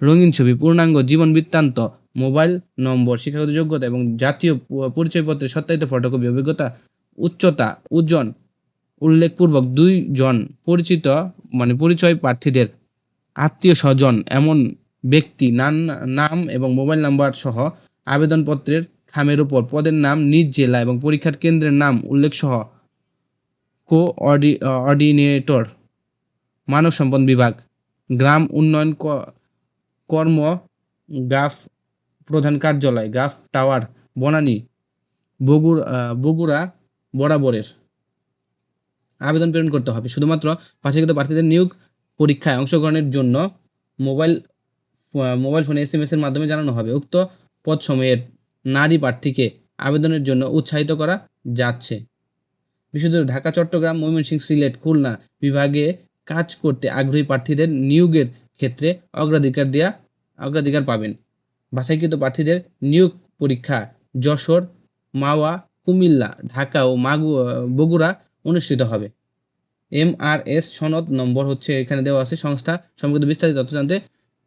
রঙিন ছবি, পূর্ণাঙ্গ জীবন বৃত্তান্ত, মোবাইল নম্বর, শিক্ষাগত যোগ্যতা এবং জাতীয় পরিচয়পত্রের সত্যায়িত ফটোকপি, অভিজ্ঞতা, উচ্চতা, ওজন উল্লেখপূর্বক 2 জন পরিচিত পরিচয় প্রার্থীদের আত্মীয়-স্বজন এমন ব্যক্তি নাম এবং মোবাইল নাম্বার সহ আবেদনপত্রের খামের উপর পদের নাম, নিজ জেলা এবং পরীক্ষার কেন্দ্রের নাম উল্লেখ সহ অর্ডিনেটর, মানব সম্পদ বিভাগ, গ্রাম উন্নয়ন কর্ম, গাফ প্রধান কার্যালয়, গাফ টাওয়ার, বনানী, বগুড়া বরাবরের আবেদন প্রেরণ করতে হবে। শুধুমাত্র বাছাইকৃত প্রার্থীদের নিয়োগ পরীক্ষায় অংশগ্রহণের জন্য মোবাইল ফোনে SMS এর মাধ্যমে জানানো হবে। উক্ত পদসমূহের নারী প্রার্থীকে আবেদনের জন্য উৎসাহিত করা যাচ্ছে। বিশেষত ঢাকা, চট্টগ্রাম, ময়মনসিংহ, সিলেট, খুলনা বিভাগে কাজ করতে আগ্রহী প্রার্থীদের নিয়োগের ক্ষেত্রে অগ্রাধিকার পাবেন। বাছাইকৃত প্রার্থীদের নিয়োগ পরীক্ষা যশোর, মাওয়া, কুমিল্লা, ঢাকা ও বগুড়া অনুষ্ঠিত হবে। MRS সনদ নম্বর এখানে দেওয়া আছে। সংস্থা সম্পর্কিত বিস্তারিত তথ্য জানতে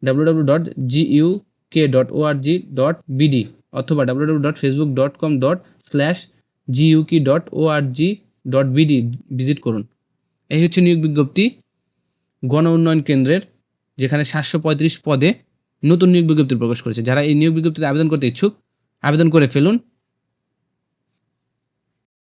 www.guk.org.bd অথবা www.facebook.com/guk.org.bd ভিজিট করুন। এই হচ্ছে নিয়োগ বিজ্ঞপ্তি গণ উন্নয়ন কেন্দ্রের, যেখানে 735 পদে নতুন নিয়োগ বিজ্ঞপ্তি প্রকাশ করেছে। যারা এই নিয়োগ বিজ্ঞপ্তিতে আবেদন করতে ইচ্ছুক আবেদন করে ফেলুন।